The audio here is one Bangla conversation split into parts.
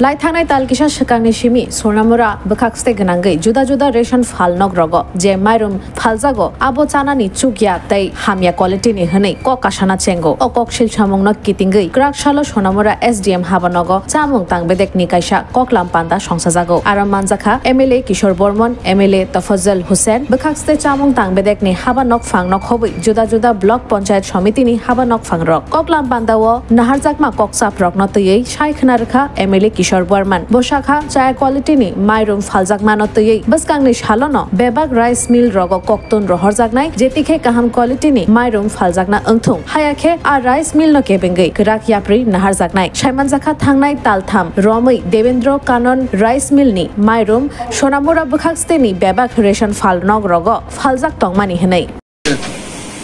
लाई थांनाय तालकिसा सकांनि सिमी सोनामुरा बखाक्सते गनांगै जुदा जुदा रेशन फालनक रग जे माइरुम फालजागो आबो चानानि चुकिया तै हामिया क्वालिटीनि हनै ककाशाना चेंगो अककशिल सामुंग कितिंगै क्राकशालो सोनामुरा एसडीएम हाबानग चामुंग तांबेदेक निकायसा ककलाम पान्दा संसाजागो आराम मानजाखा एमएलए किशोर बर्मन एमएलए तफजल हुसैन बखाक्सते चामुंग तांबेदेकनि हाबानक फांगनक हबै जुदा जुदा ब्लक पंचायत समितिनि हाबानक फांग्रक ककलाम पान्दाओ नाहारजाकमा ककसाप रकनतयै सायखनारखा एमएलए किशोर बर्मन बोशाखा चाय क्वालिटीनि माइरुम फालजाकमानतयै बसकांनि सालनो बेबाग राइस मिल रग कक्तुन रहरजाकनाय जेतिखे काहाम क्वालिटीनि माइरुम फालजाकना ओंथुं हायाखे आ राइस मिल न केबेंगै गराक याप्रि नाहारजाकनाय सायमानजाखा थांनाय तालथाम रमै देवेंद्र कानन राइस मिलनि माइरुम सोनामुरा बखाक्सतेनि बेबाग रेशन फालनक रग फालजाक तंगमानि हनै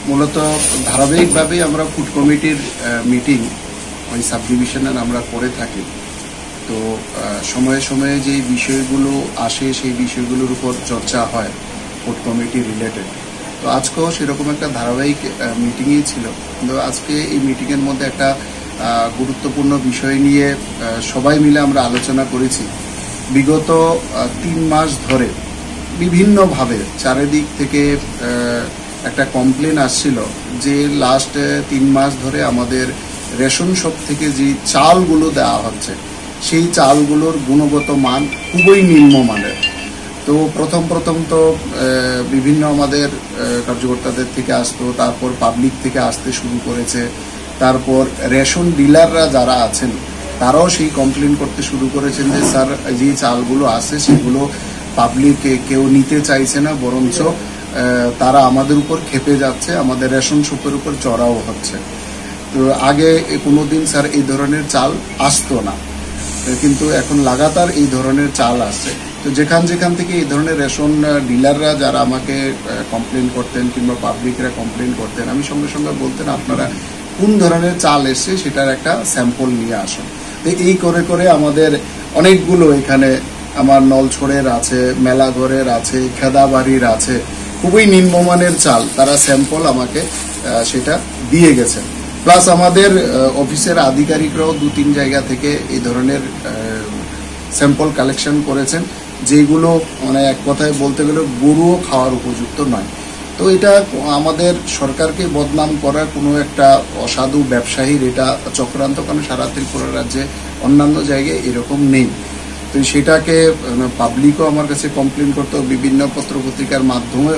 মূলত ধারাবাহিকভাবে আমরা ফুড কমিটির মিটিং ওই সাব ডিভিশনের আমরা করে থাকি। তো সময়ে সময়ে যে বিষয়গুলো আসে সেই বিষয়গুলোর উপর চর্চা হয় ফুড কমিটি রিলেটেড। তো আজকেও সেরকম একটা ধারাবাহিক মিটিংই ছিল, কিন্তু আজকে এই মিটিংয়ের মধ্যে একটা গুরুত্বপূর্ণ বিষয় নিয়ে সবাই মিলে আমরা আলোচনা করেছি। বিগত 3 মাস ধরে বিভিন্নভাবে চারিদিক থেকে একটা কমপ্লেন আসছিল যে লাস্ট 3 মাস ধরে আমাদের রেশন শপ থেকে যে চালগুলো দেওয়া হচ্ছে সেই চালগুলোর গুণগত মান খুবই নিম্নমানের। তো প্রথম তো বিভিন্ন আমাদের কার্যকর্তাদের থেকে আসতো, তারপর পাবলিক থেকে আসতে শুরু করেছে, তারপর রেশন ডিলাররা যারা আছেন তারাও সেই কমপ্লেন করতে শুরু করেছেন যে স্যার যে চালগুলো আছে সেগুলো পাবলিক কেউ নিতে চাইছে না, বরঞ্চ তারা আমাদের উপর খেপে যাচ্ছে, আমাদের রেশন শপের উপর চড়াও হচ্ছে। তো আগে কোনোদিন স্যার এই ধরনের চাল আসতো না, কিন্তু এখন লাগাতার এই ধরনের চাল আসছে। তো যেখান থেকে এই ধরনের রেশন ডিলাররা যারা আমাকে কমপ্লেন করতেন কিংবা পাবলিকরা কমপ্লেন করতেন, আমি সঙ্গে সঙ্গে বলতেন আপনারা কোন ধরনের চাল এসছে সেটার একটা স্যাম্পল নিয়ে আসুন। তো এই করে আমাদের অনেকগুলো এখানে আমার নলছড়ের আছে, মেলাঘরের আছে, খেদাবাড়ির আছে, খুবই নিম্নমানের চাল তারা স্যাম্পল আমাকে সেটা দিয়ে গেছেন। প্লাস আমাদের অফিসের আধিকারিকরাও 2-3 জায়গা থেকে এই ধরনের স্যাম্পল কালেকশন করেছেন, যেগুলো মানে এক কথায় বলতে গেলে গরুও খাওয়ার উপযুক্ত নয়। তো এটা আমাদের সরকারকে বদনাম করার কোনো একটা অসাধু ব্যবসায়ীর এটা চক্রান্ত, কারণ সারা ত্রিপুরা রাজ্যে অন্যান্য জায়গায় এরকম নেই। তো সেটাকে পাবলিকও আমার কাছে কমপ্লেন করতো, বিভিন্ন পত্রপত্রিকার মাধ্যমে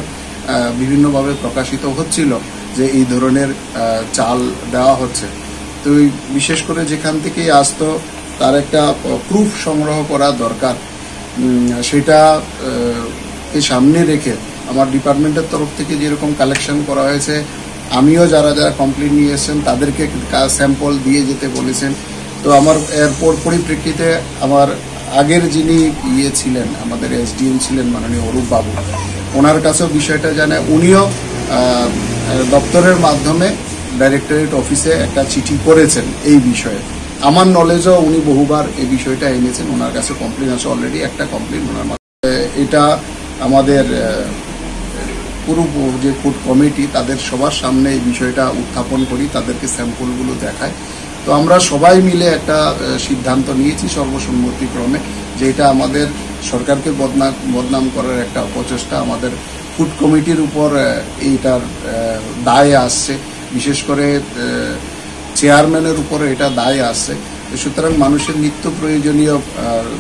বিভিন্নভাবে প্রকাশিত হচ্ছিল যে এই ধরনের চাল দেওয়া হচ্ছে। তো বিশেষ করে যেখান থেকেই আসতো তার একটা প্রুফ সংগ্রহ করা দরকার। সেটা সামনে রেখে আমার ডিপার্টমেন্টের তরফ থেকে যেরকম কালেকশন করা হয়েছে, আমিও যারা কমপ্লেন নিয়ে এসেছেন তাদেরকে স্যাম্পল দিয়ে যেতে বলেছেন। তো আমার এরপর পরিপ্রেক্ষিতে আমার আগের যিনি ছিলেন আমাদের এসডিএম ছিলেন মাননীয় অরূপ বাবু, ওনার কাছেও বিষয়টা জানে, উনিও দপ্তরের মাধ্যমে ডাইরেক্টরেট অফিসে একটা চিঠি করেছেন এই বিষয়ে। আমার নলেজও উনি বহুবার এই বিষয়টা এনেছেন, ওনার কাছে কমপ্লেন আছে, অলরেডি একটা কমপ্লেন ওনার মাধ্যমে। এটা আমাদের পুরো যে ফুড কমিটি তাদের সবার সামনে এই বিষয়টা উত্থাপন করি, তাদেরকে স্যাম্পলগুলো দেখায়। তো আমরা সবাই মিলে একটা সিদ্ধান্ত নিয়েছি সর্বসম্মতিক্রমে যে এটা আমাদের সরকারকে বদনাম করার একটা অপচেষ্টা, আমাদের ফুড কমিটির উপর এইটার দায় আসছে, বিশেষ করে চেয়ারম্যানের উপরে এটা দায় আসছে। সুতরাং মানুষের নিত্য প্রয়োজনীয়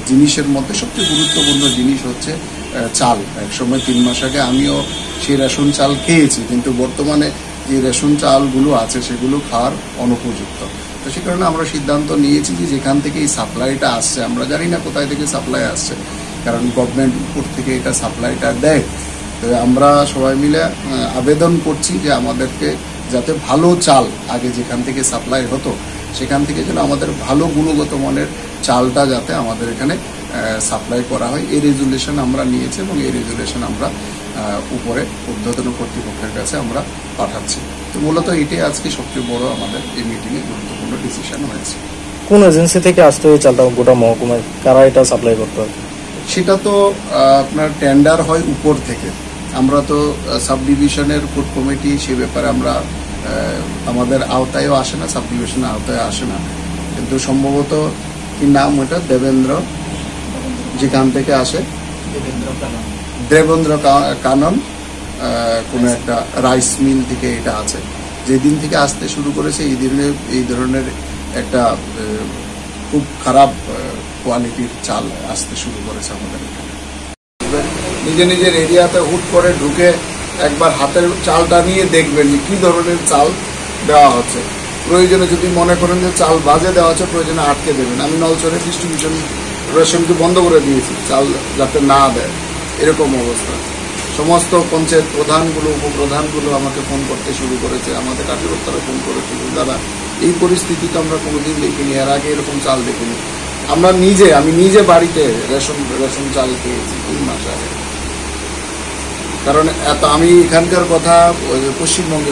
জিনিসের মধ্যে সবচেয়ে গুরুত্বপূর্ণ জিনিস হচ্ছে চাল। একসময় 3 মাস আগে আমিও সেই রেশন চাল খেয়েছি, কিন্তু বর্তমানে যে রেশন চালগুলো আছে সেগুলো খাওয়ার অনুপযুক্ত। তো সে কারণে আমরা সিদ্ধান্ত নিয়েছি যে যেখান থেকে এই সাপ্লাইটা আসছে, আমরা জানি না কোথায় থেকে সাপ্লাই আসছে, কারণ গভর্নমেন্ট উপর থেকে এটা সাপ্লাইটা দেয়। তো আমরা সবাই মিলে আবেদন করছি যে আমাদেরকে যাতে ভালো চাল আগে যেখান থেকে সাপ্লাই হতো সেখান থেকে যেন আমাদের ভালো গুণগত মানের চালটা যাতে আমাদের এখানে সাপ্লাই করা হয়, এই রেজুলেশন আমরা নিয়েছি এবং এই রেজুলেশন আমরা উপরে ঊর্ধ্বতন কর্তৃপক্ষের কাছে আমরা পাঠাচ্ছি। তো মূলত এটাই আজকে সবচেয়ে বড় আমাদের এই মিটিংয়ে গুরুত্বপূর্ণ ডিসিশন হয়েছে। কোন এজেন্সি থেকে আসতে হয় চালটা গোটা মহকুমায়, কারা এটা সাপ্লাই করতে হয়? সেটা তো আপনার টেন্ডার হয় উপর থেকে, আমরা তো সাব ডিভিশনের ফুড কমিটি, সে ব্যাপারে আমরা আমাদের আওতায়ও আসে না, সাব ডিভিশনের আওতায় আসে না। কিন্তু সম্ভবত কি নাম ওটা, দেবেন্দ্র, যেখান থেকে আসে দেবেন্দ্র কানন, কোনো একটা রাইস মিল থেকে এটা আছে। যেদিন থেকে আসতে শুরু করেছে এই ধরনের একটা খুব খারাপ কোয়ালিটির চাল আসতে শুরু করেছে আমাদের এখানে। নিজের এরিয়াতে হুট করে ঢুকে একবার হাতের চালটা নিয়ে দেখবেন যে কি ধরনের চাল দেওয়া হচ্ছে। প্রয়োজনে যদি মনে করেন যে চাল বাজে দেওয়া হচ্ছে, প্রয়োজনে আটকে দেবেন। আমি নলছড়ে ডিস্ট্রিবিউশন রেশনকে বন্ধ করে দিয়েছি, চাল যাতে না দেয়, এরকম অবস্থা। সমস্ত পঞ্চায়েত প্রধানগুলো, উপপ্রধানগুলো আমাকে ফোন করতে শুরু করেছে, আমাদের কার্যকর্তারা ফোন করেছিল, দাদা এই পরিস্থিতিতে আমরা কোনোদিন দেখিনি, এর আগে এরকম চাল দেখিনি। আমি নিজে বাড়িতে রেশন চাল পেয়েছি 3 মাস আগে। কারণ আমি এখানকার কথা পশ্চিমবঙ্গে